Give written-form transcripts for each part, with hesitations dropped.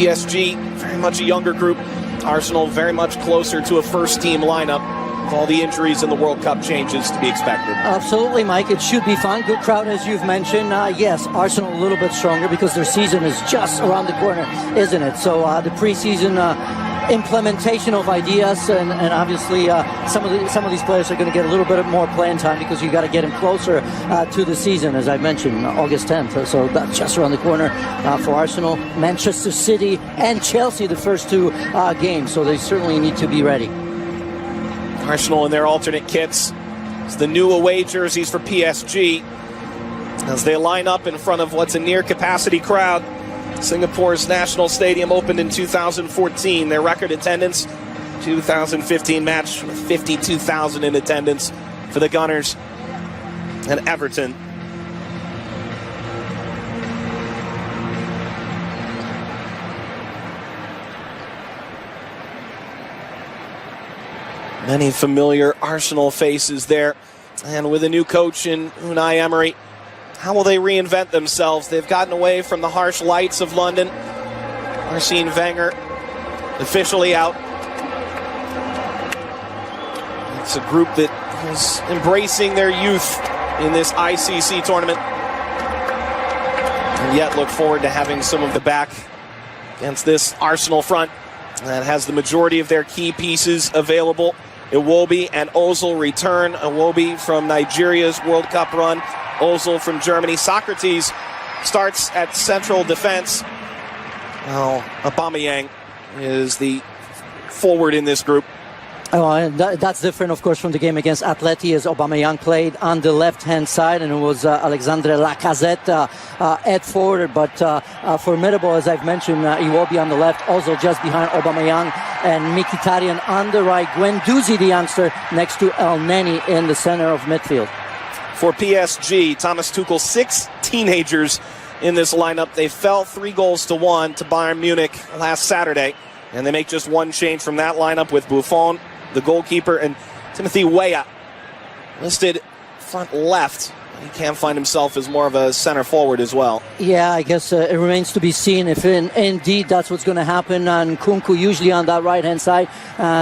PSG, very much a younger group. Arsenal very much closer to a first-team lineup with all the injuries and the World Cup changes to be expected. Absolutely, Mike. It should be fun. Good crowd, as you've mentioned. Yes, Arsenal a little bit stronger because their season is just around the corner, isn't it? So the preseason implementation of ideas, and obviously some of these players are going to get a little bit more playing time because you got to get them closer to the season, as I mentioned, August 10th. So that's just around the corner for Arsenal, Manchester City, and Chelsea, the first two games. So they certainly need to be ready. Arsenal in their alternate kits. It's the new away jerseys for PSG as they line up in front of what's a near-capacity crowd. Singapore's National Stadium opened in 2014. Their record attendance, 2015 match with 52,000 in attendance for the Gunners and Everton. Many familiar Arsenal faces there. And with a new coach in Unai Emery, how will they reinvent themselves? They've gotten away from the harsh lights of London. Arsene Wenger officially out. It's a group that is embracing their youth in this ICC tournament, and yet look forward to having some of the back against this Arsenal front that has the majority of their key pieces available. Iwobi and Ozil return. Iwobi from Nigeria's World Cup run, Ozil from Germany. Socrates starts at central defense. Well, Aubameyang is the forward in this group. Oh, and that's different, of course, from the game against Atleti, as Aubameyang played on the left-hand side, and it was Alexandre Lacazette at forward, but formidable, as I've mentioned. Iwobi on the left, Ozil just behind Aubameyang, and Mkhitaryan on the right. Guendouzi, the youngster, next to El Neni in the center of midfield. For PSG, Thomas Tuchel, 6 teenagers in this lineup. They fell 3-1 to Bayern Munich last Saturday, and they make just one change from that lineup with Buffon, the goalkeeper, and Timothy Weah listed front left. He can find himself as more of a center forward as well. Yeah, I guess it remains to be seen if indeed that's what's going to happen. And Nkunku usually on that right-hand side.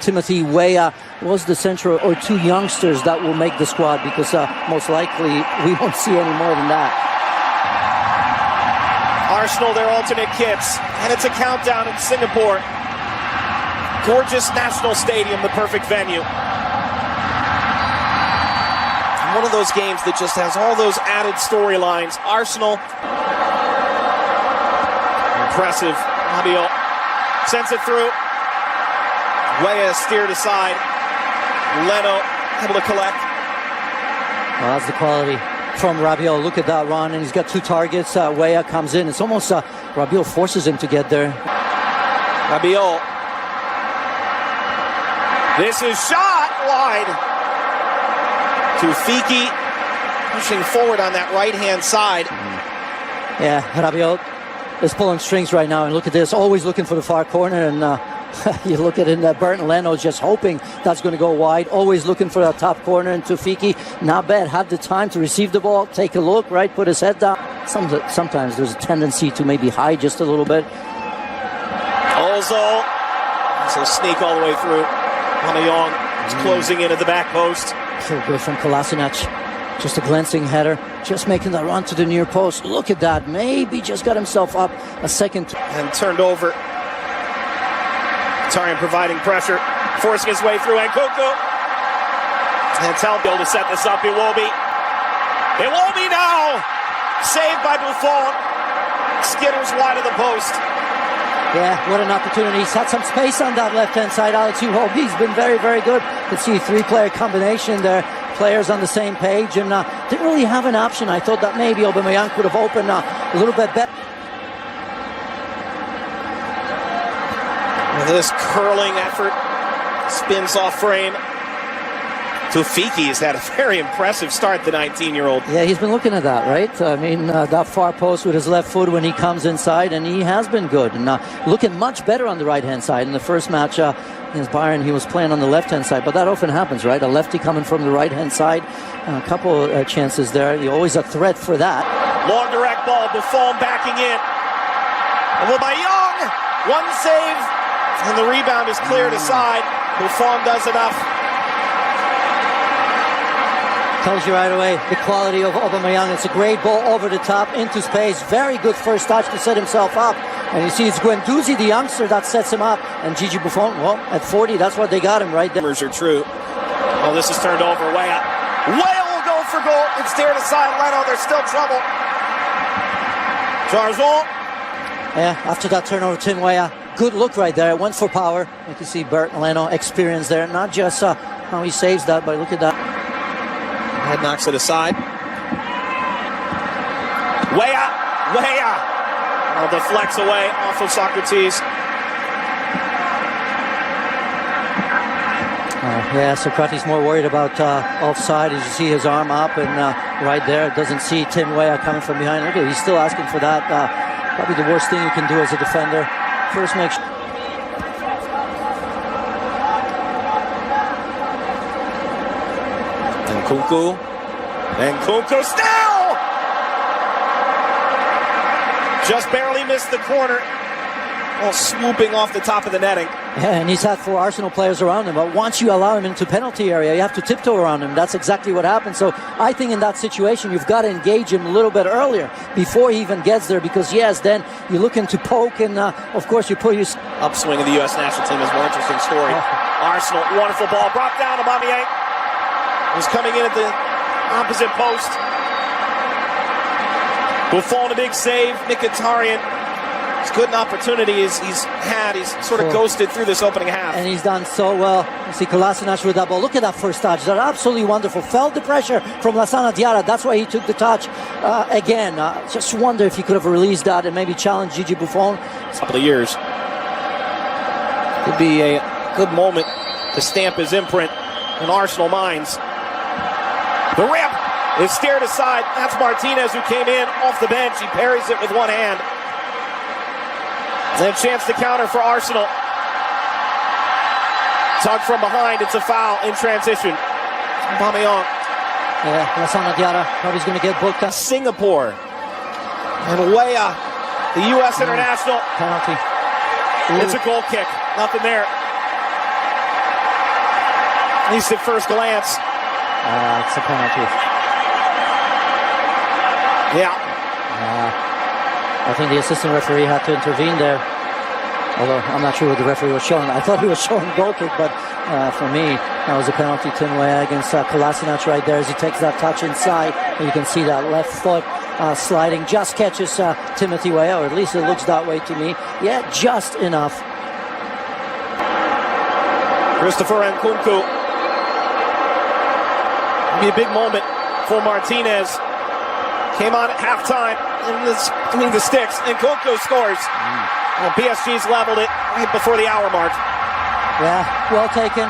Timothy Weah was the central, or two youngsters that will make the squad, because most likely we won't see any more than that. Arsenal, their alternate kits, and it's a countdown in Singapore. Gorgeous National Stadium, the perfect venue. One of those games that just has all those added storylines. Arsenal, impressive. Rabiot sends it through. Weah steered aside. Leno able to collect. Well, that's the quality from Rabiot. Look at that run, and he's got 2 targets. Weah comes in. It's almost Rabiot forces him to get there. Rabiot. This is shot wide. Tufiki pushing forward on that right-hand side. Yeah, Rabiot is pulling strings right now, and look at this, always looking for the far corner, and you look at it, Bernd Leno just hoping that's going to go wide, always looking for that top corner, and Tufiki, not bad, had the time to receive the ball, take a look, right, put his head down. Sometimes there's a tendency to maybe hide just a little bit. Ozil, so sneak all the way through. Aubameyang is closing in at the back post. So good from Kolasinac. Just a glancing header. Just making that run to the near post. Look at that. Maybe just got himself up a second. And turned over. Mkhitaryan providing pressure. Forcing his way through. Nkunku. And Talbot to set this up. Iwobi. Iwobi now. Saved by Buffon. Skitters wide of the post. Yeah, what an opportunity. He's had some space on that left-hand side. Alex Iwobi's been very, very good. You can see a 3-player combination there. Players on the same page, and didn't really have an option. I thought that maybe Aubameyang could have opened a little bit better. This curling effort spins off frame. Tufiki has had a very impressive start, the 19-year-old. Yeah, he's been looking at that, right? I mean, that far post with his left foot when he comes inside, and he has been good. And looking much better on the right-hand side. In the first match against Bayern, he was playing on the left-hand side. But that often happens, right? A lefty coming from the right-hand side. A couple chances there. You're always a threat for that. Long direct ball, Buffon backing in. Aubameyang One save, and the rebound is cleared aside. Buffon does enough. Tells you right away the quality of Aubameyang. It's a great ball over the top into space. Very good first touch to set himself up. And you see it's Guendouzi, the youngster, that sets him up. And Gigi Buffon, well, at 40, that's what they got him right there. Rumors are true. Oh, this is turned over. Weah. Weah will go for goal. It's steered aside. Leno, there's still trouble. Jarzon. Yeah, after that turnover, Tim Weah. Good look right there. Went for power. You can see Bert Leno experience there. Not just how he saves that, but look at that. Head knocks it aside. Weah. Oh, deflects away off of Socrates. Yeah, Socrates more worried about offside. As you see his arm up and right there, doesn't see Tim Weah coming from behind. Look at it, he's still asking for that. Probably the worst thing you can do as a defender. First make sure. And Kunku still! Just barely missed the corner. Oh, swooping off the top of the netting. Yeah, and he's had 4 Arsenal players around him, but once you allow him into penalty area, you have to tiptoe around him. That's exactly what happened. So I think in that situation, you've got to engage him a little bit earlier before he even gets there, because yes, then you're looking to poke, and of course you put your upswing of the U.S. national team is a more interesting story. Arsenal, wonderful ball, brought down. Aubameyang was coming in at the opposite post. Buffon, a big save. Mkhitaryan, as good an opportunity as he's had. He's sort of ghosted through this opening half. And he's done so well. You see Kolasinac with that ball. Look at that first touch. That's absolutely wonderful. Felt the pressure from Lassana Diarra. That's why he took the touch. Again, just wonder if he could have released that and maybe challenged Gigi Buffon. A couple of years. Could be a good moment to stamp his imprint in Arsenal minds. The rip is steered aside. That's Martinez, who came in off the bench. He parries it with one hand. And a chance to counter for Arsenal. Tug from behind. It's a foul in transition. Aubameyang. Yeah, Lassana Diarra probably going to get booked up. Singapore. And Weah, the U.S. international. Penalty. It's a goal kick. Nothing there. At least at first glance. It's a penalty. Yeah. I think the assistant referee had to intervene there. Although I'm not sure what the referee was showing. I thought he was showing goal kick, but for me, that was a penalty. Tim Weah against Kolasinac right there as he takes that touch inside. And you can see that left foot sliding. Just catches Timothy Weah, or at least it looks that way to me. Yeah, just enough. Christopher Nkunku. Be a big moment for Martinez. Came on at halftime between the sticks, and Nkunku scores. Well, PSG's leveled it right before the hour mark. Yeah, well taken.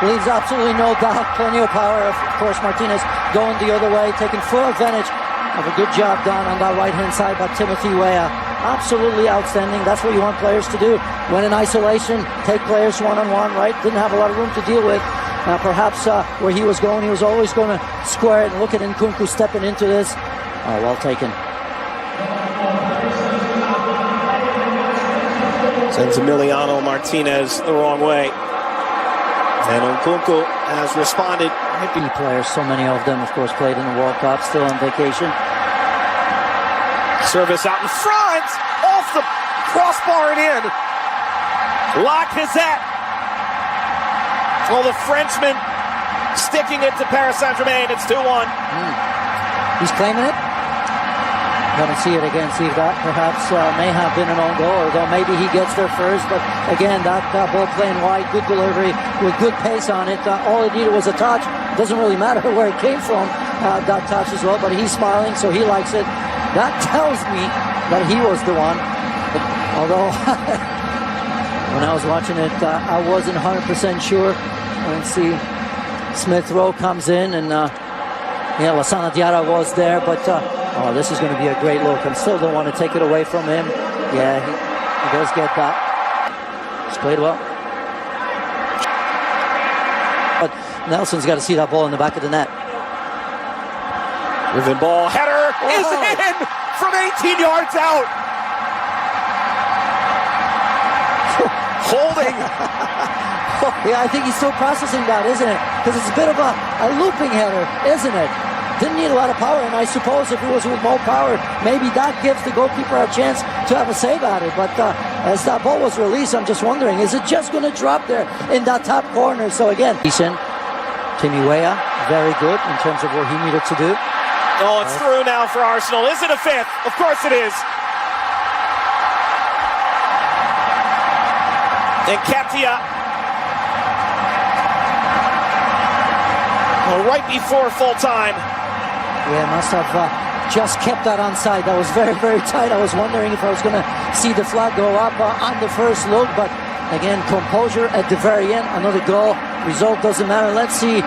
Leaves absolutely no doubt. Plenty of power. Of course, Martinez going the other way, taking full advantage of a good job done on that right-hand side by Timothy Weah. Absolutely outstanding. That's what you want players to do. When in isolation, take players one-on-one, right? Didn't have a lot of room to deal with. Perhaps where he was going, he was always going to square it. And look at Nkunku stepping into this. Oh, well taken. Sends Emiliano Martinez the wrong way. And Nkunku has responded. Key players, so many of them, of course, played in the World Cup, still on vacation. Service out in front, off the crossbar and in. Lacazette. Well, the Frenchman sticking it to Paris Saint-Germain. It's 2-1. He's claiming it. Haven't see it again. See if that perhaps may have been an own goal, although maybe he gets there first. But again, that ball playing wide, good delivery with good pace on it. All it needed was a touch. It doesn't really matter where it came from, that touch as well. But he's smiling, so he likes it. That tells me that he was the one. Although when I was watching it, I wasn't 100% sure. And see, Smith Rowe comes in, and yeah, Lassana Diarra was there, but oh, this is going to be a great look. I still don't want to take it away from him. Yeah, he does get that. He's played well. But Nelson's got to see that ball in the back of the net. Riven ball, header is in from 18 yards out. Holding. Yeah, I think he's still processing that, isn't it? Because it's a bit of a looping header, isn't it? Didn't need a lot of power, and I suppose if it was with more power, maybe that gives the goalkeeper a chance to have a save at it. But as that ball was released, I'm just wondering, is it just going to drop there in that top corner? So again, Timmy Weah, very good in terms of what he needed to do. Oh, it's through now for Arsenal. Is it a fifth? Of course it is. And Katia. Well, right before full time. Yeah, must have just kept that onside. That was very, very tight. I was wondering if I was going to see the flag go up on the first look. But again, composure at the very end. Another goal. Result doesn't matter. Let's see.